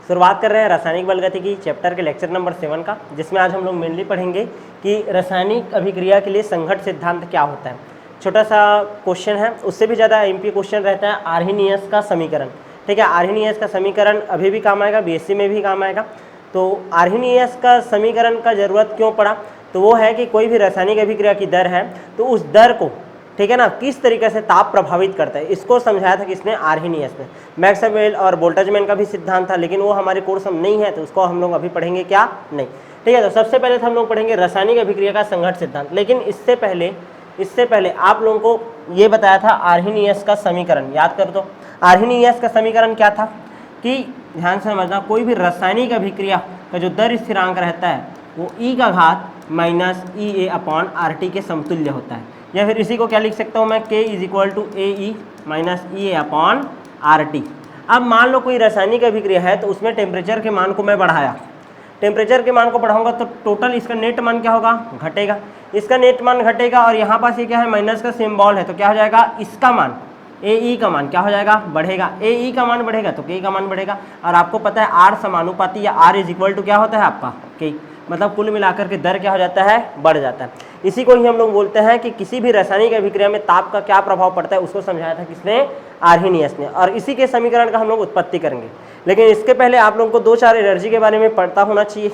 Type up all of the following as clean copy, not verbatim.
शुरुआत कर रहे हैं रासायनिक बल गतिकी चैप्टर के लेक्चर नंबर 7 का, जिसमें आज हम लोग मेनली पढ़ेंगे कि रासायनिक अभिक्रिया के लिए संघट्ट सिद्धांत क्या होता है। छोटा सा क्वेश्चन है, उससे भी ज़्यादा एमपी क्वेश्चन रहता है आर्हेनियस का समीकरण। ठीक है, आर्हेनियस का समीकरण अभी भी काम आएगा, बीएससी में भी काम आएगा। तो आर्हेनियस का समीकरण का ज़रूरत क्यों पड़ा, तो वो है कि कोई भी रासायनिक अभिक्रिया की दर है तो उस दर को, ठीक है ना, किस तरीके से ताप प्रभावित करता है, इसको समझाया था किसने, आर्हेनियस ने। मैक्सवेल और बोल्ट्जमैन का भी सिद्धांत था, लेकिन वो हमारे कोर्स में नहीं है, तो उसको हम लोग अभी पढ़ेंगे क्या, नहीं। ठीक है, तो सबसे पहले तो हम लोग पढ़ेंगे रासायनिक अभिक्रिया का संघट्ट सिद्धांत। लेकिन इससे पहले आप लोगों को ये बताया था आर्हेनियस का समीकरण, याद कर दो। आर्हेनियस का समीकरण क्या था कि ध्यान से समझना, कोई भी रासायनिक अभिक्रिया का जो दर स्थिरांक रहता है वो e का घात माइनस EA/RT के समतुल्य होता है। या फिर इसी को क्या लिख सकता हूँ मैं, K = AE माइनस EA/RT। अब मान लो कोई रासायनिक अभिक्रिया है तो उसमें टेम्परेचर के मान को मैं बढ़ाया, टेम्परेचर के मान को बढ़ाऊंगा तो टोटल इसका नेट मान क्या होगा, घटेगा। इसका नेट मान घटेगा और यहाँ पास ये क्या है, माइनस का सिंबल है, तो क्या हो जाएगा, इसका मान AE का मान क्या हो जाएगा, बढ़ेगा। AE का मान बढ़ेगा तो K का मान बढ़ेगा। और आपको पता है R समानुपाती या R = क्या होता है आपका, K। मतलब कुल मिलाकर के दर क्या हो जाता है, बढ़ जाता है। इसी को ही हम लोग बोलते हैं कि किसी भी रासायनिक अभिक्रिया में ताप का क्या प्रभाव पड़ता है, उसको समझाया था किसने, आर्हेनियस ने। और इसी के समीकरण का हम लोग उत्पत्ति करेंगे। लेकिन इसके पहले आप लोगों को 2-4 एनर्जी के बारे में पढ़ता होना चाहिए,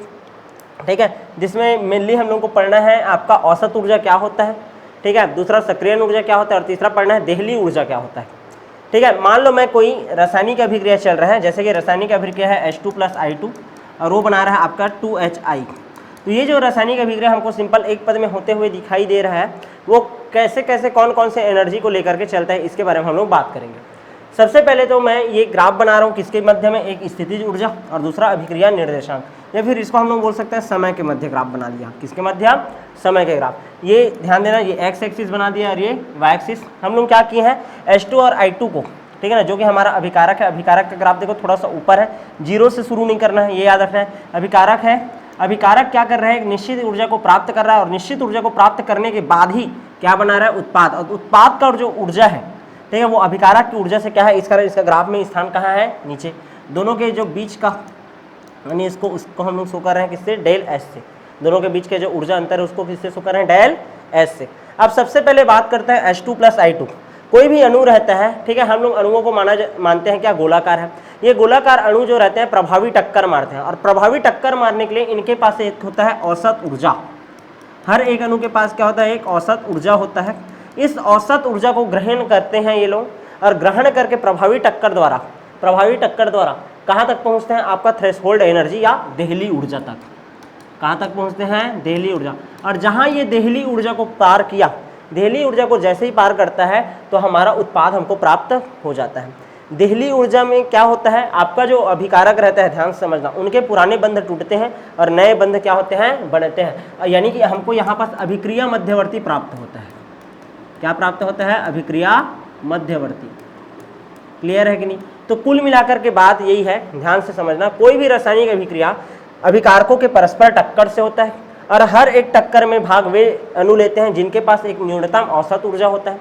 ठीक है, जिसमें मेनली हम लोग को पढ़ना है आपका औसत ऊर्जा क्या होता है, ठीक है, दूसरा सक्रियण ऊर्जा क्या होता है, और तीसरा पढ़ना है देहली ऊर्जा क्या होता है। ठीक है, मान लो मैं कोई रासायनिक अभिक्रिया चल रहा है, जैसे कि रासायनिक अभिक्रिया है H2 + I2 और वो बना रहा है आपका 2HI। तो ये जो रासायनिक अभिक्रिया हमको सिंपल एक पद में होते हुए दिखाई दे रहा है, वो कैसे कैसे कौन कौन से एनर्जी को लेकर के चलता है, इसके बारे में हम लोग बात करेंगे। सबसे पहले तो मैं ये ग्राफ बना रहा हूँ, किसके मध्य में, एक स्थितिज ऊर्जा और दूसरा अभिक्रिया निर्देशांक, या फिर इसको हम लोग बोल सकते हैं समय के मध्य ग्राफ बना लिया। किसके मध्य, समय के ग्राफ। ये ध्यान देना, ये एक्स एक्सिस बना दिया और ये वाई एक्सिस। हम लोग क्या किए हैं, H2 और I2 को, ठीक है ना, जो कि हमारा अभिकारक है, अभिकारक का ग्राफ देखो थोड़ा सा ऊपर है, 0 से शुरू नहीं करना है, ये याद रखना है। अभिकारक है, अभिकारक क्या कर रहा है, एक निश्चित ऊर्जा को प्राप्त कर रहा है और निश्चित ऊर्जा को प्राप्त करने के बाद ही क्या बना रहा है, उत्पाद। और उत्पाद का जो ऊर्जा है, ठीक है, वो अभिकारक की ऊर्जा से क्या है, इस कारण इसका ग्राफ में स्थान कहाँ है, नीचे। दोनों के जो बीच का, यानी उसको हम लोग शो कर रहे हैं किससे, डेल एस से। दोनों के बीच के जो ऊर्जा अंतर है उसको किससे शो कर रहे हैं, डेल एस से। अब सबसे पहले बात करते हैं H2 + I2। कोई भी अणु रहता है, ठीक है, हम लोग अणुओं को मानते हैं क्या, गोलाकार है। ये गोलाकार अणु जो रहते हैं प्रभावी टक्कर मारते हैं, और प्रभावी टक्कर मारने के लिए इनके पास एक होता है औसत ऊर्जा। हर एक अणु के पास क्या होता है, एक औसत ऊर्जा होता है। इस औसत ऊर्जा को ग्रहण करते हैं ये लोग, और ग्रहण करके प्रभावी टक्कर द्वारा कहाँ तक पहुँचते हैं, आपका थ्रेशोल्ड एनर्जी या देहली ऊर्जा तक। कहाँ तक पहुँचते हैं, देहली ऊर्जा। और जहाँ ये देहली ऊर्जा को पार किया, देहली ऊर्जा को जैसे ही पार करता है तो हमारा उत्पाद हमको प्राप्त हो जाता है। देहली ऊर्जा में क्या होता है, आपका जो अभिकारक रहता है, ध्यान से समझना, उनके पुराने बंध टूटते हैं और नए बंध क्या होते हैं, बनते हैं। यानी कि हमको यहाँ पास अभिक्रिया मध्यवर्ती प्राप्त होता है। क्या प्राप्त होता है, अभिक्रिया मध्यवर्ती। क्लियर है कि नहीं। तो कुल मिलाकर के बात यही है, ध्यान से समझना, कोई भी रासायनिक अभिक्रिया अभिकारकों के परस्पर टक्कर से होता है, और हर एक टक्कर में भाग वे अणु लेते हैं जिनके पास एक न्यूनतम औसत ऊर्जा होता है।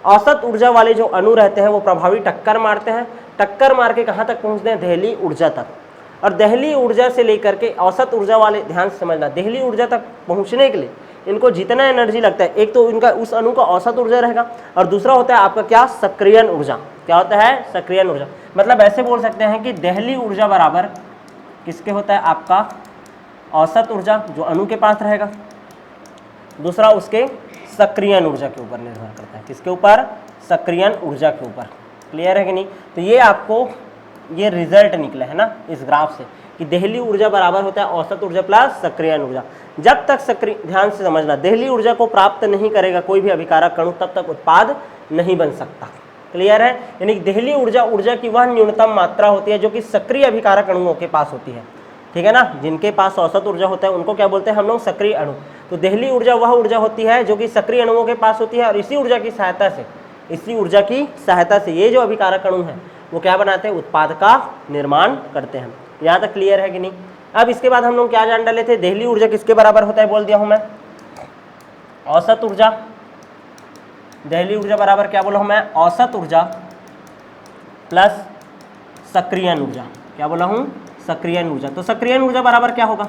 औसत ऊर्जा वाले जो अणु रहते हैं वो प्रभावी टक्कर मारते हैं, टक्कर मार के कहाँ तक पहुँचते हैं, देहली ऊर्जा तक। और देहली ऊर्जा से लेकर के औसत ऊर्जा वाले, ध्यान से समझना, देहली ऊर्जा तक पहुँचने के लिए इनको जितना एनर्जी लगता है, एक तो इनका उस अणु का औसत ऊर्जा रहेगा, और दूसरा होता है आपका क्या, सक्रियण ऊर्जा। क्या होता है, सक्रियण ऊर्जा। मतलब ऐसे बोल सकते हैं कि देहली ऊर्जा बराबर किसके होता है, आपका औसत ऊर्जा जो अणु के पास रहेगा, दूसरा उसके सक्रियण ऊर्जा के ऊपर निर्भर करता है। किसके ऊपर, सक्रियण ऊर्जा के ऊपर। क्लियर है कि नहीं। तो ये आपको ये रिजल्ट निकला है ना इस ग्राफ से, कि देहली ऊर्जा बराबर होता है औसत ऊर्जा प्लस सक्रियण ऊर्जा। जब तक ध्यान से समझना, देहली ऊर्जा को प्राप्त नहीं करेगा कोई भी अभिकारक अणु, तब तक उत्पाद नहीं बन सकता। क्लियर है। यानी देहली ऊर्जा की वह न्यूनतम मात्रा होती है जो कि सक्रिय अभिकारक अणुओं के पास होती है, ठीक है ना। जिनके पास औसत ऊर्जा होता है उनको क्या बोलते हैं हम लोग, सक्रिय अणु। तो देहली ऊर्जा वह ऊर्जा होती है जो कि सक्रिय अणुओं के पास होती है, और इसी ऊर्जा की सहायता से ये जो अभिकारक अणु है वो क्या बनाते हैं, उत्पाद का निर्माण करते हैं। यहाँ तक क्लियर है कि नहीं। अब इसके बाद हम लोग क्या जान डाले थे, देहली ऊर्जा किसके बराबर होता है, बोल दिया हूँ मैं, औसत ऊर्जा। देहली ऊर्जा बराबर क्या बोला हूँ मैं, औसत ऊर्जा प्लस सक्रियण ऊर्जा। क्या बोला हूँ, सक्रियण ऊर्जा। तो सक्रियण ऊर्जा बराबर क्या होगा,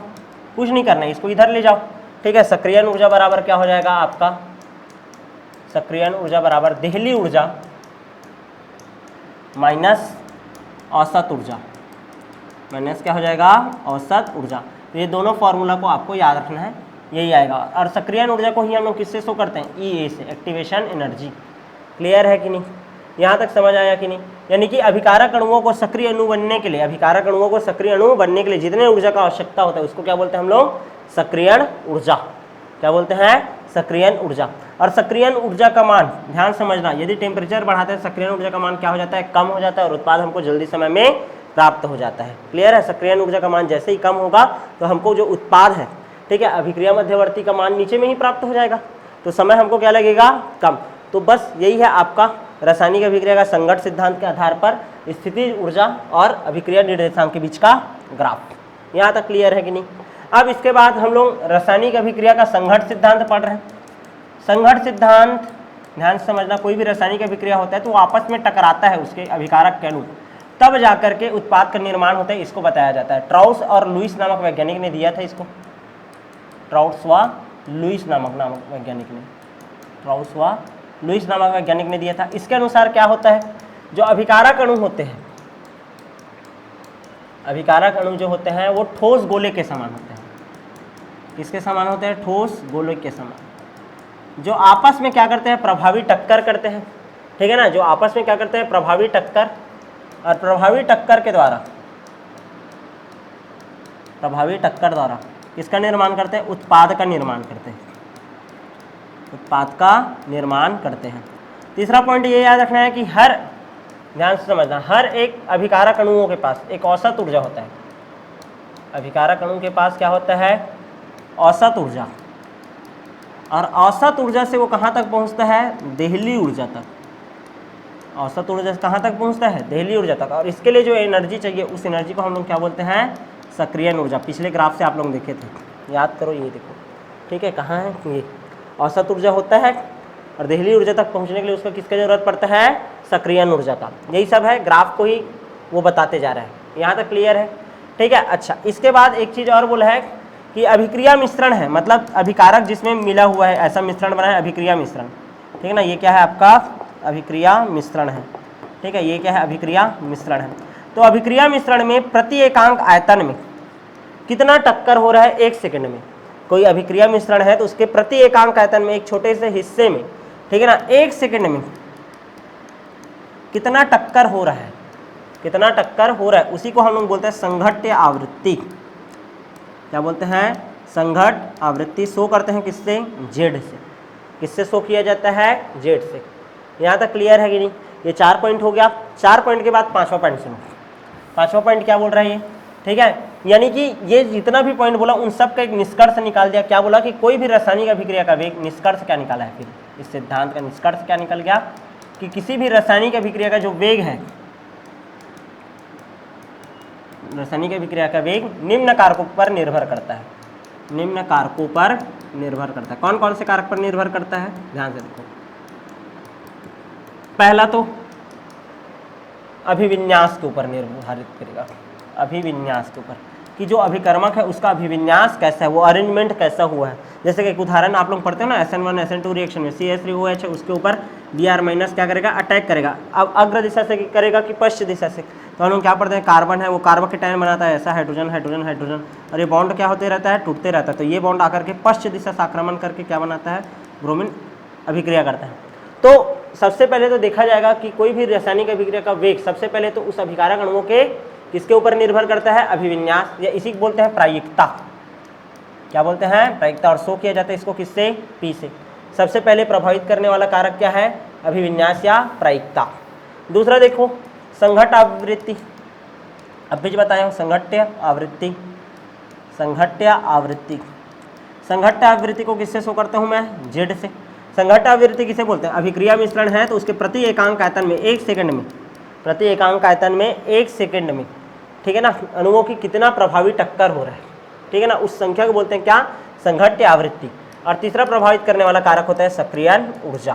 कुछ नहीं करना है, इसको इधर ले जाओ, ठीक है। सक्रियण ऊर्जा बराबर क्या हो जाएगा आपका, सक्रियण ऊर्जा बराबर देहली ऊर्जा माइनस औसत ऊर्जा, माइनस क्या हो जाएगा, औसत ऊर्जा। तो ये दोनों फॉर्मूला को आपको याद रखना है, यही आएगा। और सक्रियण ऊर्जा को ही हम लोग किससे शो करते हैं, EA से, एक्टिवेशन एनर्जी। क्लियर है कि नहीं, यहाँ तक समझ आया कि नहीं। यानी कि अभिकारक अणुओं को सक्रिय अणु बनने के लिए, अभिकारक अणुओं को सक्रिय अणु बनने के लिए जितने ऊर्जा का आवश्यकता होता है उसको क्या बोलते हैं हम लोग, सक्रियण ऊर्जा। क्या बोलते हैं, सक्रियण ऊर्जा। और सक्रियण ऊर्जा का मान ध्यान समझना, यदि टेम्परेचर बढ़ाते हैं सक्रियण ऊर्जा का मान क्या हो जाता है, कम हो जाता है, और उत्पाद हमको जल्दी समय में प्राप्त हो जाता है। क्लियर है, सक्रियण ऊर्जा का मान जैसे ही कम होगा तो हमको जो उत्पाद है, ठीक है, अभिक्रिया मध्यवर्ती का मान नीचे में ही प्राप्त हो जाएगा, तो समय हमको क्या लगेगा, कम। तो बस यही है आपका रासायनिक अभिक्रिया का संघट्ट सिद्धांत के आधार पर स्थितिज ऊर्जा और अभिक्रिया निर्देशांक के बीच का ग्राफ। यहाँ तक क्लियर है कि नहीं। अब इसके बाद हम लोग रासायनिक अभिक्रिया का संघट्ट सिद्धांत पढ़ रहे हैं। संघट्ट सिद्धांत ध्यान से समझना, कोई भी रासायनिक अभिक्रिया होता है तो वो आपस में टकराता है उसके अभिकारक के अणु, तब जाकर के उत्पाद का निर्माण होता है, इसको बताया जाता है। ट्राउस और लुईस नामक वैज्ञानिक ने दिया था इसको, ट्राउस व लुईस नामक वैज्ञानिक ने, ट्राउस व लुईस नामक वैज्ञानिक ने दिया था। इसके अनुसार क्या होता है, जो अभिकारक अणु होते हैं, अभिकारक अणु जो होते हैं वो ठोस गोले के समान होते हैं। किसके समान होते हैं, ठोस गोले के समान, जो आपस में क्या करते हैं, प्रभावी टक्कर करते हैं, ठीक है ना, जो आपस में क्या करते हैं, प्रभावी टक्कर, और प्रभावी टक्कर के द्वारा, प्रभावी टक्कर द्वारा किसका निर्माण करते हैं, उत्पाद का निर्माण करते हैं, उत्पाद का निर्माण करते हैं। तीसरा पॉइंट ये याद रखना है कि हर, ध्यान से समझना, हर एक अभिकारक अणुओं के पास एक औसत ऊर्जा होता है। अभिकारक अणु के पास क्या होता है, औसत ऊर्जा, और औसत ऊर्जा से वो कहाँ तक पहुँचता है, देहली ऊर्जा तक। औसत ऊर्जा से कहाँ तक पहुँचता है, देहली ऊर्जा तक। और इसके लिए जो एनर्जी चाहिए उस एनर्जी को हम लोग क्या बोलते हैं, सक्रियण ऊर्जा। पिछले ग्राफ से आप लोग देखे थे, याद करो, ये देखो, ठीक है, कहाँ है ये, औसत ऊर्जा होता है, और देहली ऊर्जा तक पहुंचने के लिए उसका किसका जरूरत पड़ता है, सक्रियण ऊर्जा का। यही सब है, ग्राफ को ही वो बताते जा रहा है। यहाँ तक क्लियर है, ठीक है। अच्छा, इसके बाद एक चीज़ और बोला है कि अभिक्रिया मिश्रण है, मतलब अभिकारक जिसमें मिला हुआ है ऐसा मिश्रण बना है, अभिक्रिया मिश्रण, ठीक है ना। ये क्या है आपका, अभिक्रिया मिश्रण है, ठीक है, ये क्या है, अभिक्रिया मिश्रण है। तो अभिक्रिया मिश्रण में प्रति एकांक आयतन में कितना टक्कर हो रहा है, 1 सेकंड में। कोई अभिक्रिया मिश्रण है तो उसके प्रति एकांक आयतन में, एक छोटे से हिस्से में, ठीक है ना, 1 सेकंड में कितना टक्कर हो रहा है, कितना टक्कर हो रहा है, उसी को हम लोग बोलते हैं संघट्ट आवृत्ति। क्या बोलते हैं, संघट्ट आवृत्ति। शो करते हैं किससे, जेड से। किससे शो किया जाता है, जेड से। यहाँ तक क्लियर है कि नहीं। ये 4 पॉइंट हो गया। 4 पॉइंट के बाद 5वां पॉइंट सुनो। 5वां पॉइंट क्या बोल रहा है ये, ठीक है, यानी कि ये जितना भी पॉइंट बोला उन सब का एक निष्कर्ष निकाल दिया। क्या बोला कि कोई भी रासायनिक अभिक्रिया का वेग, निष्कर्ष क्या निकाला है, फिर इस सिद्धांत का निष्कर्ष क्या निकल गया कि किसी भी रासायनिक अभिक्रिया का जो वेग है, रासायनिक अभिक्रिया का वेग निम्न कारकों पर निर्भर करता है, निम्न कारकों पर निर्भर करता है। कौन कौन से कारक पर निर्भर करता है, ध्यान से देखो। पहला तो अभिविन्यास के ऊपर निर्धारित करेगा, अभिविन्यास के ऊपर, कि जो अभिकर्मक है उसका अभिविन्यास कैसा है, वो अरेंजमेंट कैसा हुआ है। जैसे कि एक उदाहरण आप लोग पढ़ते हो ना, SN1 SN2 रिएक्शन में CH3OH है, उसके ऊपर Br- क्या करेगा, अटैक करेगा। अब अग्र दिशा से करेगा कि पश्चिम दिशा से, तो हम लोग क्या पढ़ते हैं, कार्बन है वो कार्बोकेटायन बनाता है, ऐसा हाइड्रोजन हाइड्रोजन हाइड्रोजन, और ये बॉन्ड क्या होते रहता है, टूटते रहता है। तो ये बॉन्ड आकर के पश्चिम दिशा से आक्रमण करके क्या बनाता है, ब्रोमीन अभिक्रिया करता है। तो सबसे पहले तो देखा जाएगा कि कोई भी रासायनिक अभिक्रिया का वेग सबसे पहले तो उस अभिकारक अणुओं के किसके ऊपर निर्भर करता है, अभिविन्यास, या इसी को बोलते हैं प्रायिकता। क्या बोलते हैं, प्रायिकता। और शो किया जाता है इसको किससे, P से। सबसे पहले प्रभावित करने वाला कारक क्या है, अभिविन्यास या प्रायिकता। दूसरा देखो, संघट्ट आवृत्ति। अब भी बताया हूँ, संघट्ट आवृत्ति, संघट्ट आवृत्ति। संघट्ट आवृत्ति को किससे शो करता हूँ मैं, जेड से। संघट्ट आवृत्ति किसे बोलते हैं, अभिक्रिया मिश्रण है तो उसके प्रति एकांक आयतन में 1 सेकंड में, प्रति एकांक आयतन में 1 सेकंड में, ठीक है ना, अणुओं की कितना प्रभावी टक्कर हो रहा है, ठीक है ना, उस संख्या को बोलते हैं क्या, संघट्ट आवृत्ति। और तीसरा प्रभावित करने वाला कारक होता है सक्रियण ऊर्जा।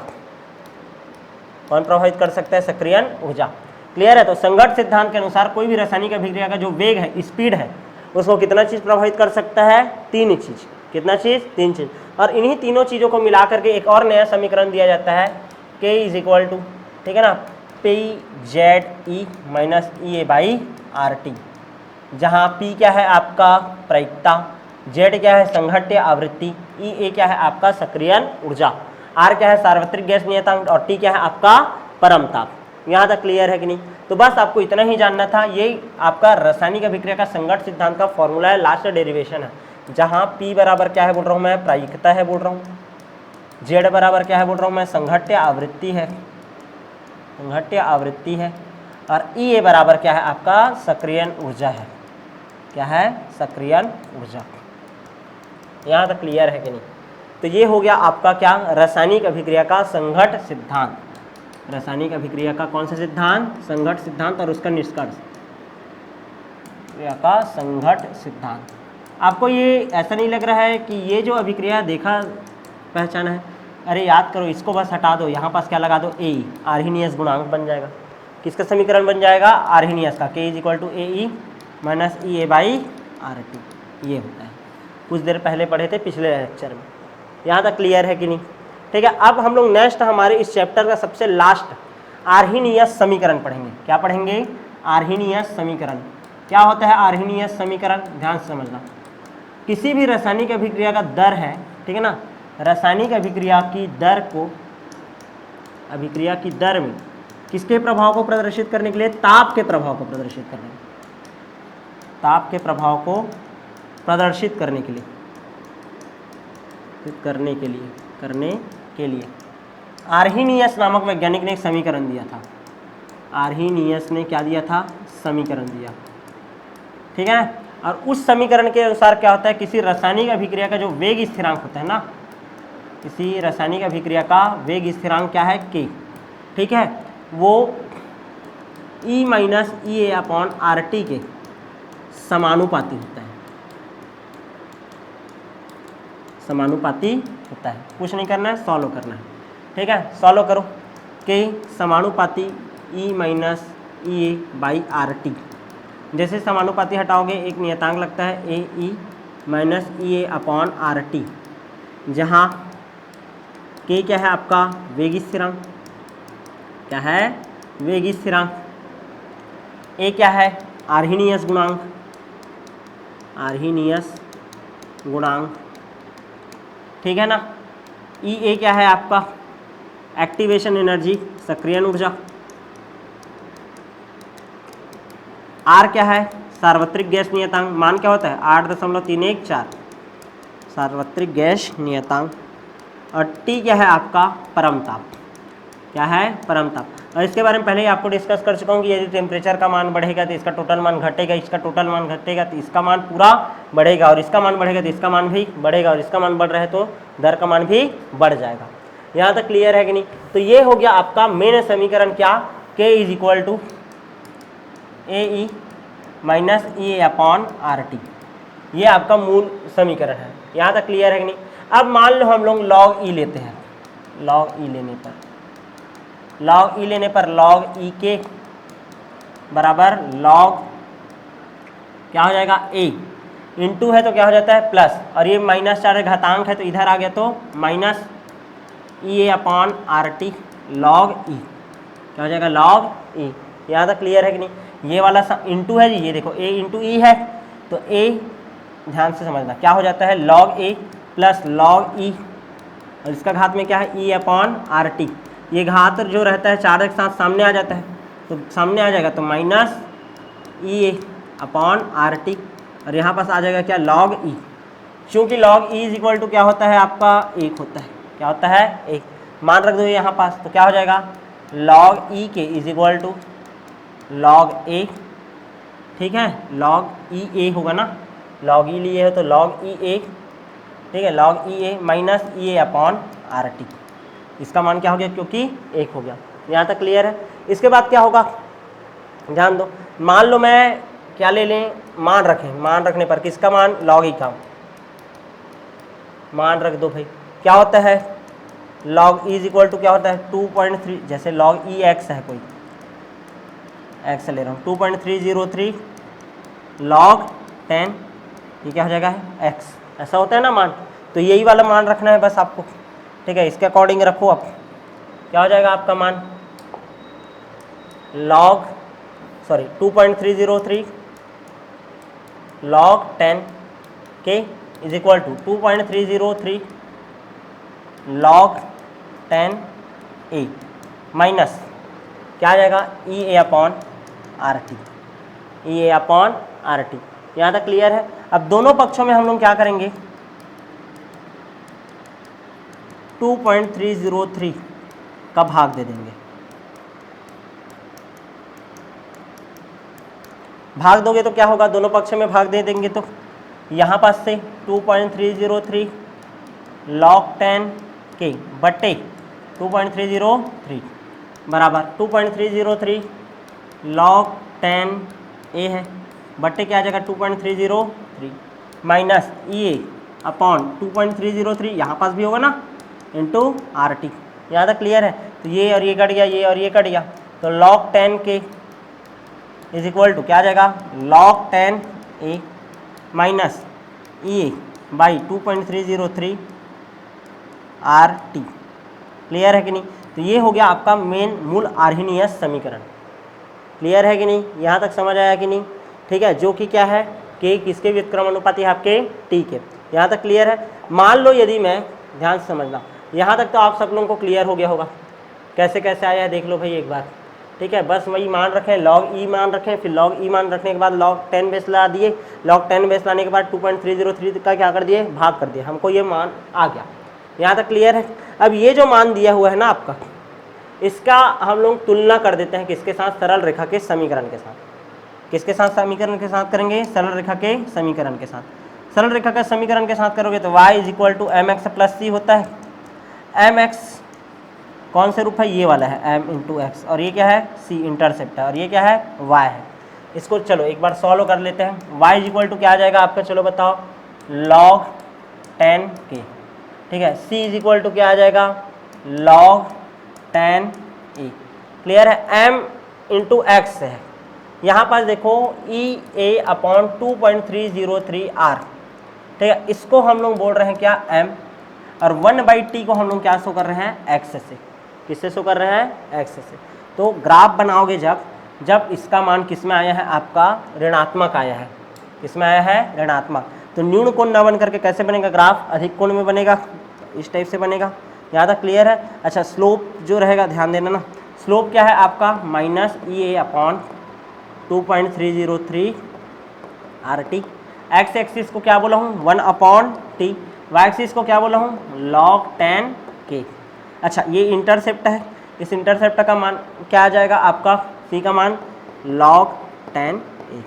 कौन प्रभावित कर सकता है, सक्रियण ऊर्जा। क्लियर है। तो संघट्ट सिद्धांत के अनुसार कोई भी रासायनिक अभिक्रिया का जो वेग है, स्पीड है, उसको कितना चीज़ प्रभावित कर सकता है? 3 चीज़। कितना चीज़? 3 चीज़। और इन्हीं तीनों चीज़ों को मिला करके एक और नया समीकरण दिया जाता है, K इज इक्वल टू, ठीक है ना, PZE माइनस EA/RT, जहाँ P क्या है आपका प्रायिकता, Z क्या है संघट्य आवृत्ति, EA क्या है आपका सक्रियण ऊर्जा, R क्या है सार्वत्रिक गैस नियतांक और T क्या है आपका परम ताप। यहाँ तक क्लियर है कि नहीं? तो बस आपको इतना ही जानना था। ये आपका रासायनिक अभिक्रिया का संघट्ट सिद्धांत का फॉर्मूला है, लास्ट डेरिवेशन है, जहाँ P बराबर क्या है बोल रहा हूँ मैं? प्रायिकता है बोल रहा हूँ। Z बराबर क्या है बोल रहा हूँ मैं? संघट्य आवृत्ति है, संघट्य आवृत्ति है। और EA बराबर क्या है आपका? सक्रियण ऊर्जा है। क्या है? सक्रियण ऊर्जा। यहाँ तक क्लियर है कि नहीं? तो ये हो गया आपका क्या? रासायनिक अभिक्रिया का संघट्ट सिद्धांत। रासायनिक अभिक्रिया का कौन सा सिद्धांत? संघट्ट सिद्धांत और उसका निष्कर्ष, अभिक्रिया का संघट्ट सिद्धांत। आपको ये ऐसा नहीं लग रहा है कि ये जो अभिक्रिया देखा पहचाना है, अरे याद करो, इसको बस हटा दो, यहाँ पास क्या लगा दो? AE, आर्हीनियस गुणांक बन जाएगा। किसका समीकरण बन जाएगा? आर्हीनियस का। K is equal to AE minus EA/RT, ये होता है। कुछ देर पहले पढ़े थे पिछले लेक्चर में। यहाँ तक क्लियर है कि नहीं? ठीक है। अब हम लोग नेक्स्ट हमारे इस चैप्टर का सबसे लास्ट आर्हीनियस समीकरण पढ़ेंगे। क्या पढ़ेंगे? आर्हीनियस समीकरण। क्या होता है आर्हीनियस समीकरण? ध्यान से समझना। किसी भी रासायनिक अभिक्रिया का दर है, ठीक है ना, रासायनिक अभिक्रिया की दर को, अभिक्रिया की दर में किसके प्रभाव को प्रदर्शित करने के लिए? ताप के प्रभाव को प्रदर्शित करने, ताप के प्रभाव को प्रदर्शित करने के लिए, करने के लिए आर्हीनियस नामक वैज्ञानिक ने एक समीकरण दिया था। आर्हीनियस ने क्या दिया था? समीकरण दिया, ठीक है। और उस समीकरण के अनुसार क्या होता है? किसी रासायनिक अभिक्रिया का जो वेग स्थिरांक होता है ना, किसी रासायनिक अभिक्रिया का वेग स्थिरांक क्या है? K, ठीक है, वो E माइनस EA/RT के समानुपाती होता है, समानुपाती होता है। कुछ नहीं करना है, सॉल्व करना है, ठीक है। सॉल्व करो। K समानुपाती E माइनस EA/RT। जैसे समानुपाती हटाओगे एक नियतांक लगता है AE माइनस EA/RT, जहाँ K क्या है आपका? वेग स्थिरांक। क्या है? वेग स्थिरांक। A क्या है? आर्हीनियस गुणांक, आर्हीनियस गुणांक, ठीक है ना। EA क्या है आपका? एक्टिवेशन एनर्जी, सक्रियण ऊर्जा। R क्या है? सार्वत्रिक गैस नियतांक। मान क्या होता है? 8.314 सार्वत्रिक गैस नियतांक। और T क्या है आपका? परम ताप। क्या है? परम ताप। और इसके बारे में पहले ही आपको डिस्कस कर चुका हूँ कि यदि टेम्परेचर का मान बढ़ेगा तो इसका टोटल मान घटेगा, इसका टोटल मान घटेगा तो इसका मान पूरा बढ़ेगा, और इसका मान बढ़ेगा तो इसका मान भी बढ़ेगा, और इसका मान बढ़ रहा है तो दर का मान भी बढ़ जाएगा। यहाँ तक क्लियर है कि नहीं? तो ये हो गया आपका मेन समीकरण। क्या? K is equal to AE minus EA/RT, ये आपका मूल समीकरण है। यहाँ तक क्लियर है कि नहीं? अब मान लो हम लोग log E लेते हैं। log E लेने पर log E के बराबर log क्या हो जाएगा? A इंटू है तो क्या हो जाता है? प्लस, और ये -4 घातांक है तो इधर आ गया तो माइनस EA/RT log E। क्या हो जाएगा? log E। यहाँ तक क्लियर है कि नहीं? ये वाला इंटू है जी, ये देखो A इंटू E है तो A, ध्यान से समझना, क्या हो जाता है? log A plus log E, और इसका घात में क्या है? E/RT। ये घात जो रहता है 4 के साथ सामने आ जाता है, तो सामने आ जाएगा तो माइनस EA/RT, और यहाँ पास आ जाएगा क्या? log E। चूँकि log E is equal to क्या होता है आपका? 1 होता है। क्या होता है? 1। मान रख दो यहाँ पास तो क्या हो जाएगा? log E के is equal to log A, ठीक है, log EA होगा ना, log E लिए हो तो log EA, ठीक है, log EA माइनस EA/RT। इसका मान क्या हो गया? क्योंकि 1 हो गया। यहाँ तक क्लियर है? इसके बाद क्या होगा? ध्यान दो। मान लो मैं क्या ले लें? मान रखें। मान रखने पर किसका मान? log E का मान रख दो भाई। क्या होता है? log E is equal to क्या होता है? 2.3। जैसे log EX है कोई, एक्स ले रहा हूँ, 2.303 log 10, ये क्या हो जाएगा एक्स, ऐसा होता है ना मान, तो यही वाला मान रखना है बस आपको, ठीक है। इसके अकॉर्डिंग रखो आप, क्या हो जाएगा आपका मान, log 2.303 log 10 के is equal to 2.303 log 10 A minus क्या आ जाएगा ई ए अपॉन आर टी, ई ए अपॉन आर टी। यहाँ तक क्लियर है। अब दोनों पक्षों में हम लोग क्या करेंगे, 2.303 का भाग दे देंगे, भाग दोगे तो क्या होगा, दोनों पक्ष में भाग दे देंगे तो यहाँ पास से 2.303 log 10 के बटे 2.303 बराबर 2.303 log 10 ए है बटे क्या आ जाएगा 2.303 माइनस ई ए अपॉन 2.303, यहाँ पास भी होगा ना, इंटू आर टी। यहाँ तक क्लियर है। तो ये और ये कट गया, ये और ये कट गया, तो log 10 के इज इक्वल टू क्या आ जाएगा log 10 A minus E A by 2.303 R T. Clear है कि नहीं। तो ये हो गया आपका मेन मूल आर्हीनियस समीकरण। क्लियर है कि नहीं, यहाँ तक समझ आया कि नहीं, ठीक है। जो कि क्या है, के किसके व्युत्क्रम अनुपाती है, आपके टी के। यहाँ तक क्लियर है। मान लो यदि मैं, ध्यान से समझना, यहाँ तक तो आप सब लोगों को क्लियर हो गया होगा, कैसे कैसे आया है देख लो भाई एक बार, ठीक है। बस वही मान रखें, log ई मान रखें, फिर log ई मान रखने के बाद log 10 बेस ला दिए, log 10 बेस लाने के बाद 2.303 का क्या कर दिए, भाग कर दिए, हमको ये मान आ गया। यहाँ तक क्लियर है। अब ये जो मान दिया हुआ है ना आपका, इसका हम लोग तुलना कर देते हैं किसके साथ, सरल रेखा के समीकरण के साथ। किसके साथ समीकरण के साथ करेंगे, सरल रेखा के समीकरण के साथ। सरल रेखा के समीकरण के साथ करोगे तो y is equal to m x plus c होता है। एम एक्स कौन से रूप है, ये वाला है m इंटू एक्स, और ये क्या है c इंटरसेप्ट है, और ये क्या है y है। इसको चलो एक बार सॉल्व कर लेते हैं। y इज इक्वल टू क्या आ जाएगा आपका, चलो बताओ, log 10 के, ठीक है। c इज इक्वल टू क्या आ जाएगा, log 10 e। क्लियर है। m इंटू एक्स है, यहाँ पास देखो ई ए अपॉन 2.303 आर, ठीक है। इसको हम लोग बोल रहे हैं क्या, m, और 1/t को हम लोग क्या शो कर रहे हैं, x से। किससे शो कर रहे हैं, x से। तो ग्राफ बनाओगे जब इसका मान किस में आया है, आपका ऋणात्मक आया है। किस में आया है, ऋणात्मक। तो न्यून कोण ना बन करके कैसे बनेगा ग्राफ, अधिक कोण में बनेगा, इस टाइप से बनेगा। यहाँ तक क्लियर है। अच्छा, स्लोप जो रहेगा ध्यान देना ना, स्लोप क्या है आपका, माइनस ई ए upon 2.303 R T. X axis को क्या बोला हूँ, 1/t। वाई एक्सिस को क्या बोला हूँ, log 10 के। अच्छा, ये इंटरसेप्ट है, इस इंटरसेप्ट का मान क्या आ जाएगा आपका, सी का मान log 10 ए।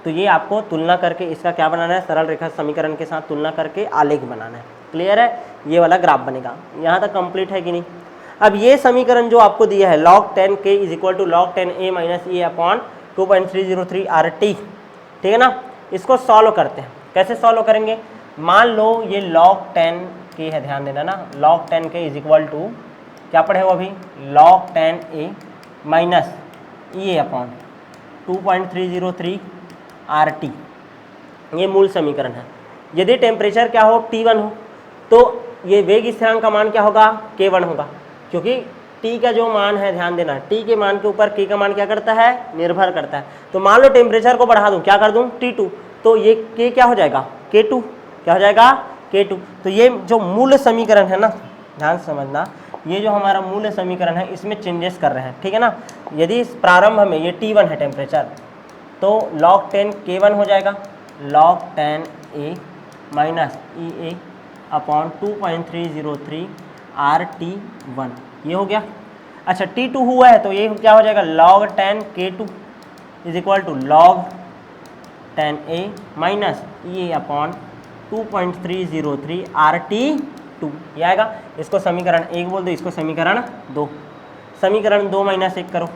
तो ये आपको तुलना करके इसका क्या बनाना है, सरल रेखा समीकरण के साथ तुलना करके आलेख बनाना है। क्लियर है, ये वाला ग्राफ बनेगा। यहाँ तक कंप्लीट है कि नहीं। अब ये समीकरण जो आपको दिया है, log 10 के is equal to log 10 A minus E upon 2.303 R T, ठीक है ना। इसको सॉल्व करते हैं। कैसे सॉल्व करेंगे, मान लो ये log 10 के है, ध्यान देना ना, log 10 के इज इक्वल टू क्या पढ़े हो अभी, log 10 A minus E upon 2.303 R T. ये मूल समीकरण है। यदि टेम्परेचर क्या हो, T1 हो, तो ये वेग स्थिरांक का मान क्या होगा, K1 होगा। क्योंकि T का जो मान है, ध्यान देना, T के मान के ऊपर K का मान क्या करता है, निर्भर करता है। तो मान लो टेम्परेचर को बढ़ा दूँ, क्या कर दूँ, T2, तो ये K क्या हो जाएगा, K2, क्या हो जाएगा, K2। तो ये जो मूल समीकरण है ना, ध्यान समझना, ये जो हमारा मूल समीकरण है इसमें चेंजेस कर रहे हैं, ठीक है ना। यदि प्रारंभ में ये T1 है टेम्परेचर, तो log 10 K1 हो जाएगा, log 10 A minus E A upon 2.303 R T 1, ये हो गया। अच्छा, T2 हुआ है तो ये क्या हो जाएगा, log 10 K2 is equal to log 10 A minus E A upon 2.303 R T 2, ये आएगा। इसको समीकरण 1 बोल दो, इसको समीकरण 2। समीकरण 2 माइनस 1 करो,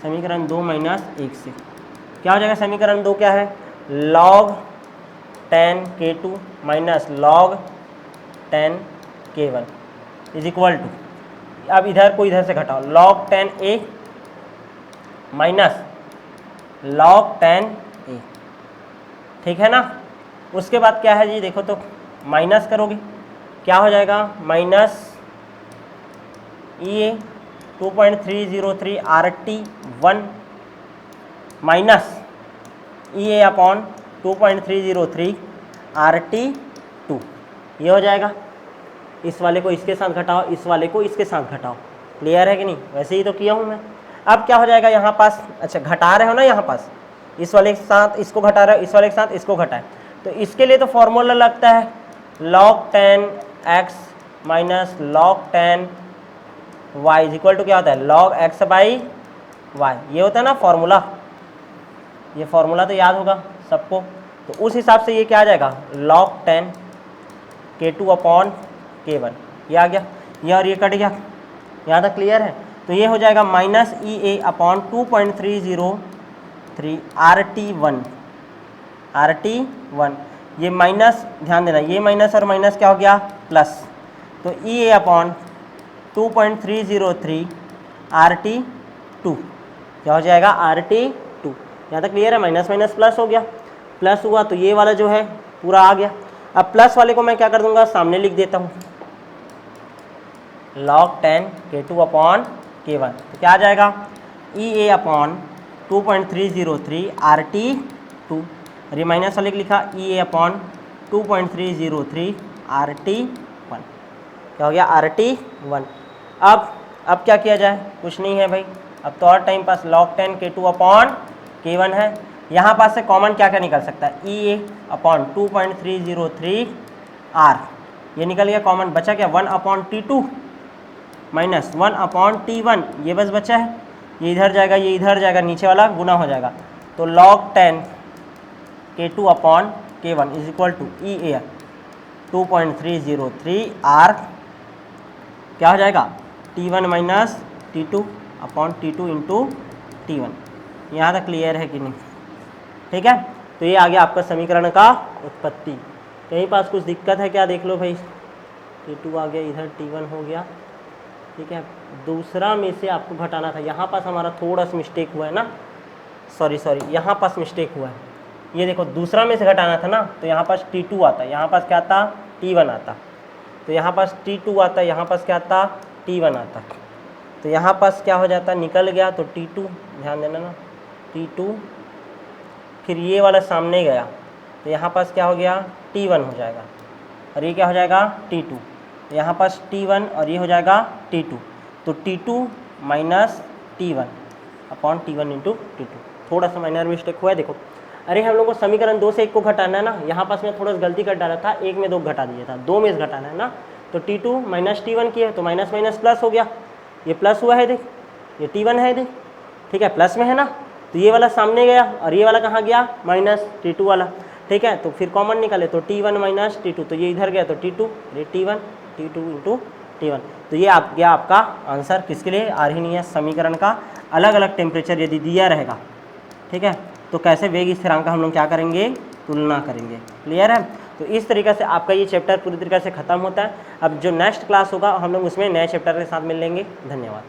समीकरण 2 माइनस 1 से क्या हो जाएगा, समीकरण 2 क्या है, log 10 K2 minus log 10 K1 is equal to, अब इधर को इधर से घटाओ, log 10 A minus log 10a, ठीक है ना। उसके बाद क्या है जी, देखो तो माइनस करोगे क्या हो जाएगा, minus EA 2.303 RT1 minus EA upon 2.303 RT2, ये हो जाएगा। इस वाले को इसके साथ घटाओ, इस वाले को इसके साथ घटाओ, क्लियर है कि नहीं, वैसे ही तो किया हूँ मैं। अब क्या हो जाएगा यहाँ पास, अच्छा घटा रहे हो ना यहाँ पास, इस वाले के साथ इसको घटा रहे हो, इस वाले के साथ इसको घटाए, तो इसके लिए तो फॉर्मूला लगता है log 10x minus log 10y is equal to क्या होता है, log x बाई y, ये होता है ना फॉर्मूला। ये फॉर्मूला तो याद होगा सबको। तो उस हिसाब से ये क्या आ जाएगा, log 10 k2 अपॉन k1, ये आ गया, ये और ये कट गया, यहाँ तक क्लियर है। तो ये हो जाएगा माइनस EA अपॉन 2.303 RT1, ये माइनस, ध्यान देना ये माइनस और माइनस क्या हो गया, प्लस, तो EA अपॉन 2.303 RT2 क्या हो जाएगा, RT2, यहाँ तक क्लियर है। माइनस माइनस प्लस हो गया, प्लस हुआ तो ये वाला जो है पूरा आ गया। अब प्लस वाले को मैं क्या कर दूंगा, सामने लिख देता हूँ, log 10 k2 अपॉन k1, तो क्या आ जाएगा, EA अपॉन 2.303 RT2, और ये माइनस वाले को लिखा EA अपॉन 2.303 RT1, क्या हो गया, RT1। अब क्या किया जाए, कुछ नहीं है भाई, अब तो और time pass, log 10 k2 upon k1 है, यहाँ पास से कॉमन क्या क्या निकल सकता है, EA अपॉन 2.303 R, ये निकल गया कॉमन, बचा क्या 1 upon T2 minus 1 upon T1, ये बस बचा है, ये इधर जाएगा, ये इधर जाएगा, नीचे वाला गुना हो जाएगा, तो log 10 k2 upon k1 is equal to EA 2.303 R, क्या हो जाएगा, T1 minus T2 upon T2 into T1, यहाँ तक क्लियर है कि नहीं, ठीक है। तो ये आ गया आपका समीकरण का उत्पत्ति। कहीं पास कुछ दिक्कत है क्या, देख लो भाई, T2 आ गया, इधर T1 हो गया, ठीक है। दूसरा में से आपको घटाना था, यहाँ पास हमारा थोड़ा सा मिस्टेक हुआ है ना, सॉरी यहाँ पास मिस्टेक हुआ है, ये देखो दूसरा में से घटाना था ना, तो यहाँ पास T2 आता, यहाँ पास क्या आता, T1 आता, तो यहाँ पास T2 आता, यहाँ पास क्या आता, T1 आता, तो यहाँ पास क्या हो जाता, निकल गया, तो T2, ध्यान देना ना, T2, फिर ये वाला सामने गया, तो यहाँ पास क्या हो गया, T1 हो जाएगा, और ये क्या हो जाएगा, T2, तो यहाँ पास T1 और ये हो जाएगा T2, तो T2 minus T1 upon T1 into T2, थोड़ा सा माइनर मिस्टेक हुआ है। देखो, अरे हम लोग को समीकरण 2 से 1 को घटाना है ना, यहाँ पास मैं थोड़ा सा गलती कर डाला था, 1 में 2 घटा दिया था, 2 में से घटाना है ना, तो T2 माइनस T1 की है, तो माइनस माइनस प्लस हो गया, ये प्लस हुआ है, देख ये T1 है, देख ठीक है, प्लस में है ना, तो ये वाला सामने गया और ये वाला कहाँ गया, माइनस T2 वाला, ठीक है। तो फिर कॉमन निकाले, तो T1 माइनस T2, तो ये इधर गया, तो T2, ये T1 इंटू T1, तो ये आप गया आपका आंसर किसके लिए, आर्हीनीय समीकरण का। अलग अलग टेम्परेचर यदि दिया रहेगा, ठीक है, तो कैसे वेग स्थिरांक का हम लोग क्या करेंगे, तुलना करेंगे, क्लियर है। तो इस तरीके से आपका ये चैप्टर पूरी तरीके से खत्म होता है। अब जो नेक्स्ट क्लास होगा हम लोग उसमें नए चैप्टर के साथ मिल लेंगे। धन्यवाद।